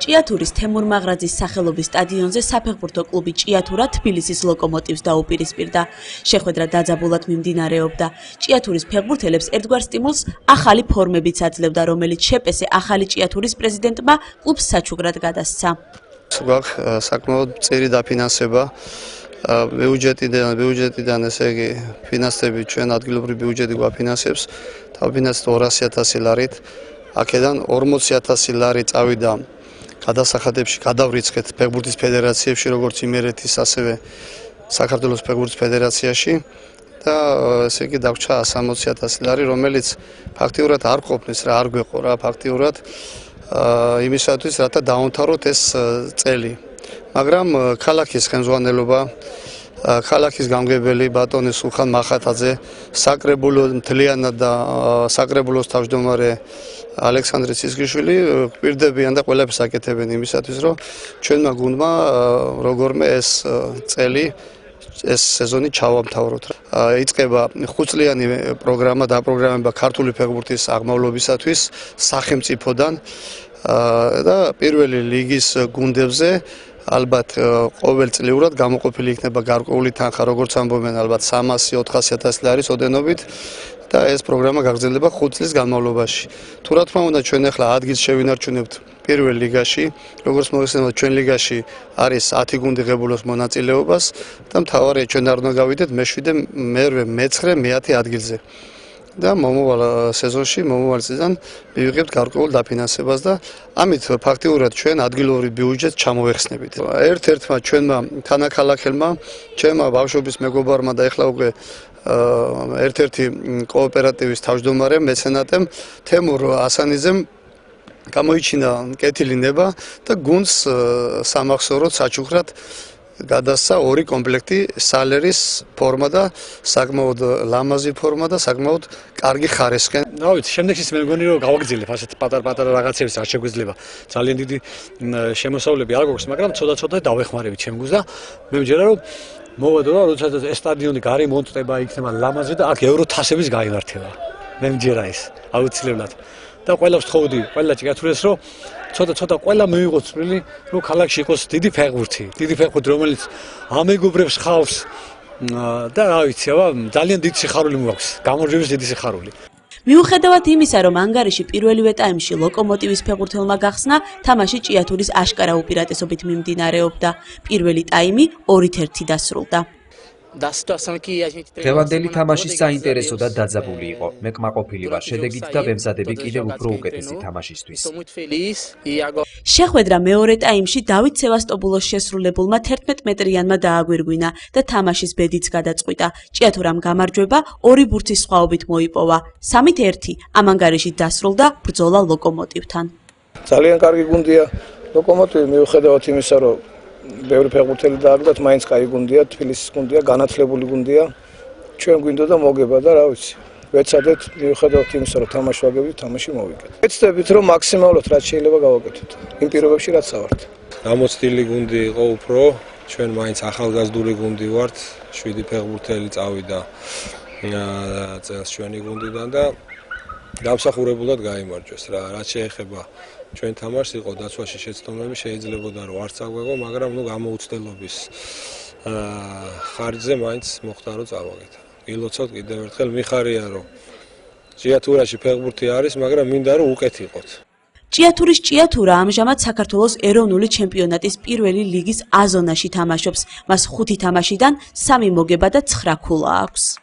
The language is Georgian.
ჭიათურის თემურ მაღრაძის სახელობის სტადიონზე საფეხბურთო კლუბი ჭიათურა თბილისის ლოკომოტივს დაუპირისპირდა. შეხვედრა დაძაბულად მიმდინარეობდა. ჭიათურის ფეხბურთელებს ერთგვარ სტიმულს ახალი ფორმებიც აძლევდა, რომელიც შეპესე ახალი ჭიათურის პრეზიდენტმა კლუბს საჩუქრად გადასცა. გვაქვს საკმაოდ მწირი დაფინანსება ბიუჯეტიდან, ესე იგი ფინანსები ჩვენ ადგილობრივი ბიუჯეტი გვაფინანსებს, დავფინანსეთ 200.000 ლარით. აქედან 40.000 ლარი წავიდა გადასახადებში, გადავრიცხეთ ფეხბურთის ფედერაციებში, როგორც იმერეთის, ასევე საქართველოს ფეხბურთის ფედერაციაში და ესე იგი დაგვრჩა 160.000 ლარი, რომელიც ფაქტიურად არ ყოფნის რა, არ გვეყო რა, ფაქტიურად იმისათვის, რათა დაუნთაროთ ეს წელი. მაგრამ ქალაქის ხელმძღვანელობა, ქალაქის გამგებელი ბატონი სულხან მახათაძე, საკრებულო მთლიანად და საკრებულოს თავმჯდომარე ალექსანდრე ცისკიშვილი გვპირდებიან და ყველაფერს აკეთებენ იმისათვის, რომ ჩვენმა გუნდმა როგორმე ეს წელი, ეს სეზონი ჩავამთავროთ. იწყება 5 წლიანი პროგრამა, დაპროგრამება ქართული ფეხბურთის აღმავლობისათვის სახელმწიფოდან და პირველი ლიგის გუნდებზე ალბათ ყოველწლიურად გამოყოფილი იქნება გარკვეული თანხა, როგორც ამბობენ, ალბათ 300-400.000 ლარის ოდენობით და ეს პროგრამა გაგრძელდება 5 წლის განმავლობაში. თუ რა თქმა უნდა, ჩვენ ახლა ადგილს შევინარჩუნებთ პირველ ლიგაში, როგორც მოგეხსენებათ, ჩვენ ლიგაში არის 10 გუნდი ღებულობს მონაწილეობას და მთავარია ჩვენ არ უნდა გავიდეთ მე-7, მე-8, მე-9, მე-10 ადგილზე. და მომავალ სეზონში, მომავალ წლიდან მივიღებთ გარკვეულ დაფინანსებას და ამით ფაქტიურად ჩვენ ადგილობრივ ბიუჯეტს ჩამოვეხსნებით. ერთ-ერთმა ჩვენმა თანაქალაქელმა, ჩემმა ბავშვობის მეგობარმა და ეხლა უკვე ერთ-ერთი კოოპერატივის თავმჯდომარემ, მეცენატემ თემურ ასანიძემ გამოიჩინა კეთილი ნება და გუნდს სამახსოვროდ საჩუქრად გადასცა 2 კომპლექტი სალერის ფორმა და საკმაოდ ლამაზი ფორმა და საკმაოდ კარგი ხარისხენ. რა ვიცი, შემდეგში მე მგონი რომ გავაგრძელებ ასეთ პატარ-პატარა რაღაცებს, რაც შეგვიძლია. ძალიან დიდი შემოსავლები არ გვაქვს, მაგრამ ცოტა-ცოტა დავეხმარებით ჩემ გუნდს და მე მჯერა რომ მოვედო რა, როდესაც ეს სტადიონი გარი მონტდება, იქნება ლამაზი და აქ ევროთასების გაიმართება. მე მჯერა ეს აუცილებლად. და ყველას ვთხოვდი, ყველა ჭიათურეს რომ ცოტა ყველა მივიღოთ წვლილი, რომ ქალაქში იყოს დიდი ფეხბურთი, რომელიც ამეგობრებს ხავს და რა ვიცი, ძალიან დიდი სიხარული მაქვს, გამარჯვების დიდი სიხარული. მიუხედავად იმისა, რომ ანგარიში პირველივე ტაიმში ლოკომოტივის ფეხბურთელმა გახსნა, თამაში ჭიათურის აშკარა უპირატესობით მიმდინარეობდა. პირველი ტაიმი 2-1 დასრულდა. დღევანდელი თამაში საინტერესო და დაძაბული იყო. მე კმაყოფილი ვარ შედეგით და ვემზადები კიდევ უფრო უკეთესი თამაშისთვის. შეხვედრა მეორე ტაიმში დავით სევასტოპულოს შესრულებულმა 11 მეტრიანმა დააგვირგვინა და თამაშის ბედიც გადაწყვიტა. ჭიათურამ გამარჯვება 2 ბურთის სხვაობით მოიპოვა. 3-1 ამ ანგარიშით დასრულდა ბრძოლა ლოკომოტივთან. ძალიან კარგი გუნდია ლოკომოტივი, მიუხედავად იმისა, რომ ბევრი ფეხბურთელი დააგდათ, მაინც კაი გუნდია, თბილისის გუნდია, განათლებული გუნდია. ჩვენ გვინდოდა მოგება და რა ვიცი, ვეცადეთ მიუხედავად იმისა, რომ თამაში ვაგებდით, თამაში მოვიგეთ. ვეცდებით, რომ მაქსიმალურად რაც შეიძლება გავაკეთოთ, იმ პირობებში რაც ავართ. გამოცდილი გუნდი იყო უფრო, ჩვენ მაინც ახალგაზრდული გუნდი ვართ, 7 ფეხბურთელი წავიდა წელს ჩვენი გუნდიდან და დამსახურებულად გაიმარჯვეს რა, რაც შეეხება ჩვენ თამაშს იყო დაცვაში შეცდომები შეიძლებოდა რომ არც აგვეღო, მაგრამ გამოუცდელობის ხარჯზე მაინც მოხდა რომ წავაგეთ. გილოცავთ კიდევ ერთხელ, მიხარია რომ ჭიათურაში ფეხბურთი არის, მაგრამ მინდა რომ უკეთ იყოთ. ჭიათურის ჭიათურა ამჟამად საქართველოს ეროვნული ჩემპიონატის პირველი ლიგის A ზონაში თამაშობს. მას 5 თამაშიდან 3 მოგება და 9 ქულა აქვს.